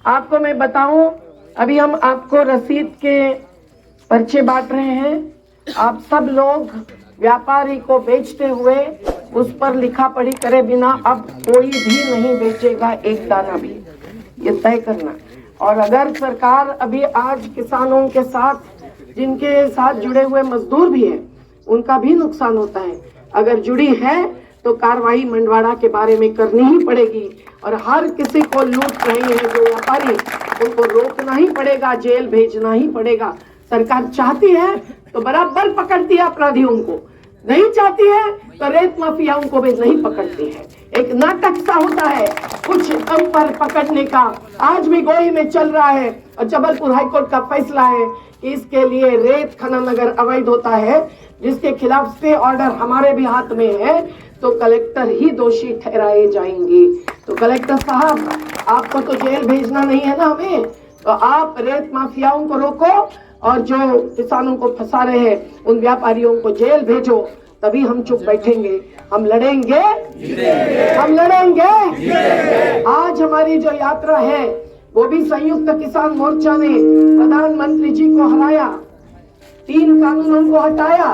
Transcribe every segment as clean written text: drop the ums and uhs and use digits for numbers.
आपको मैं बताऊं, अभी हम आपको रसीद के पर्चे बांट रहे हैं। आप सब लोग व्यापारी को बेचते हुए उस पर लिखा पढ़ी करे बिना अब कोई भी नहीं बेचेगा, एक दाना भी, ये तय करना। और अगर सरकार अभी आज किसानों के साथ, जिनके साथ जुड़े हुए मजदूर भी हैं, उनका भी नुकसान होता है, अगर जुड़ी है तो कार्रवाई मंडवाड़ा के बारे में करनी ही पड़ेगी। और हर किसी को लूट रही है जो व्यापारी, उनको रोकना ही पड़ेगा, जेल भेजना ही पड़ेगा। सरकार चाहती है तो बराबर पकड़ती है अपराधियों को, नहीं चाहती है तो रेत माफियाओं को भी नहीं पकड़ती है। एक नाटक सा होता है कुछ कम पर पकड़ने का, आज भी गोई में चल रहा है। और जबलपुर हाईकोर्ट का फैसला है कि इसके लिए रेत खनन अगर अवैध होता है, जिसके खिलाफ स्टे ऑर्डर हमारे भी हाथ में है, तो कलेक्टर ही दोषी ठहराए जाएंगे। तो कलेक्टर साहब, आपको तो जेल भेजना नहीं है ना हमें, तो आप रेत माफियाओं को रोको और जो किसानों को फंसा रहे हैं उन व्यापारियों को जेल भेजो, तभी हम चुप बैठेंगे। हम लड़ेंगे, हम लड़ेंगे। आज हमारी जो यात्रा है वो भी संयुक्त किसान मोर्चा ने प्रधानमंत्री जी को हराया, 3 कानूनों को हटाया,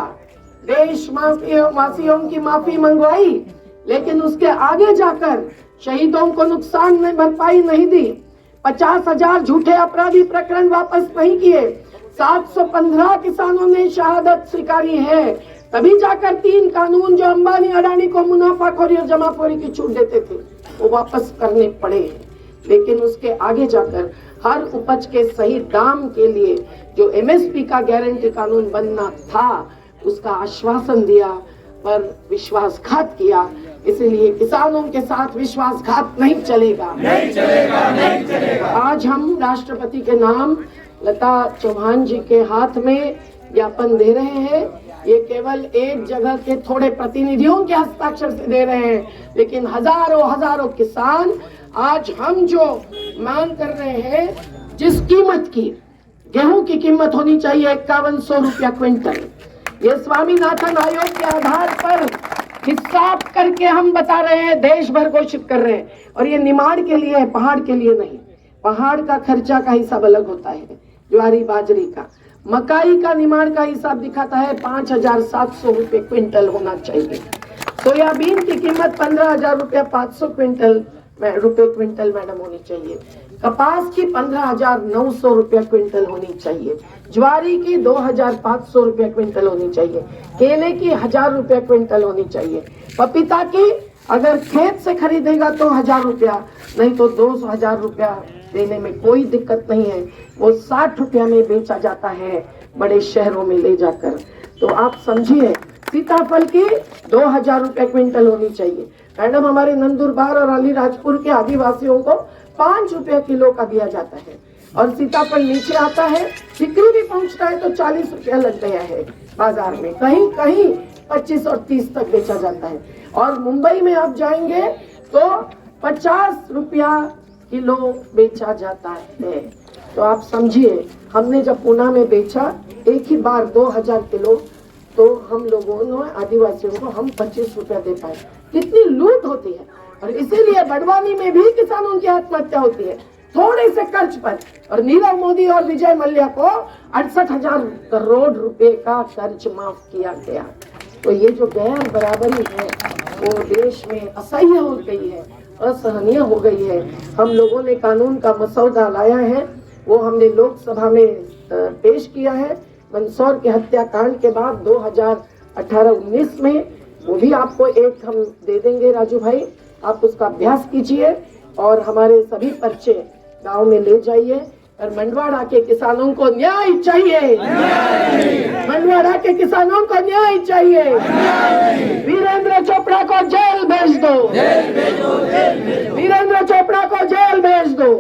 देश वासियों की माफी मंगवाई, लेकिन उसके आगे जाकर शहीदों को नुकसान में भरपाई नहीं दी, 50,000 झूठे अपराधी प्रकरण वापस नहीं किए, 715 किसानों ने शहादत स्वीकारी है, तभी जाकर 3 कानून जो अंबानी अडानी को मुनाफाखोरी और जमाखोरी की छूट देते थे वो वापस करने पड़े। लेकिन उसके आगे जाकर हर उपज के सही दाम के लिए जो एमएसपी का गारंटी कानून बनना था, उसका आश्वासन दिया पर विश्वासघात किया। इसलिए किसानों के साथ विश्वासघात नहीं चलेगा, नहीं चलेगा, नहीं चलेगा। आज हम राष्ट्रपति के नाम लता चौहान जी के हाथ में ज्ञापन दे रहे हैं। ये केवल एक जगह के थोड़े प्रतिनिधियों के हस्ताक्षर से दे रहे हैं, लेकिन हजारों किसान आज हम जो मांग कर रहे हैं, जिस कीमत की गेहूं की कीमत होनी चाहिए 5100 रुपया क्विंटल, ये स्वामीनाथन आयोग के आधार पर हिसाब करके हम बता रहे हैं, देश भर घोषित कर रहे हैं। और ये निमाड़ के लिए है, पहाड़ के लिए नहीं। पहाड़ का खर्चा का हिसाब अलग होता है, ज्वारी बाजरी का। मकाई का निमाड़ का हिसाब दिखाता है 5700 रुपये क्विंटल होना चाहिए। सोयाबीन की कीमत 15,000 रुपया 500 रुपये क्विंटल मैडम होनी चाहिए। कपास की 15,900 रुपया क्विंटल होनी चाहिए। ज्वारी की 2,500 रुपया क्विंटल होनी चाहिए। केले की 1,000 रुपया क्विंटल होनी चाहिए। पपीता की अगर खेत से खरीदेगा तो 1,000 रुपया, नहीं तो 2,000 रुपया देने में कोई दिक्कत नहीं है। वो 60 रुपया में बेचा जाता है बड़े शहरों में ले जाकर। तो आप समझिए, सीताफल की 2,000 रुपया क्विंटल होनी चाहिए। मैडम, हमारे नंदुरबार और अलीराजपुर के आदिवासियों को 5 रुपया किलो का दिया जाता है, और सीताफल नीचे आता है, बिक्री भी पहुंचता है तो 40 रुपया लग गया है बाजार में, कहीं कहीं 25 और 30 तक बेचा जाता है। और मुंबई में आप जाएंगे तो 50 रुपया किलो बेचा जाता है। तो आप समझिए, हमने जब पूना में बेचा एक ही बार 2,000 किलो, तो हम लोगों ने आदिवासियों को हम 25 रुपया दे पाए। कितनी लूट होती है। और इसीलिए बड़वानी में भी किसानों की आत्महत्या होती है थोड़े से कर्ज पर। और नीरव मोदी और विजय मल्ल्या को 68,000 करोड़ रुपए का कर्ज माफ किया गया। तो ये जो गैर बराबरी है वो देश में असह्य हो गई है, असहनीय हो गई है। हम लोगों ने कानून का मसौदा लाया है, वो हमने लोकसभा में पेश किया है। मंदसौर के हत्याकांड के बाद 2018-19 में, वो भी आपको एक हम दे देंगे राजू भाई, आप उसका अभ्यास कीजिए और हमारे सभी पर्चे गांव में ले जाइए। और मंडवाड़ा के किसानों को न्याय चाहिए, मंडवाड़ा के किसानों को न्याय चाहिए। वीरेंद्र चोपड़ा को जेल भेज दो, वीरेंद्र चोपड़ा को जेल भेज दो।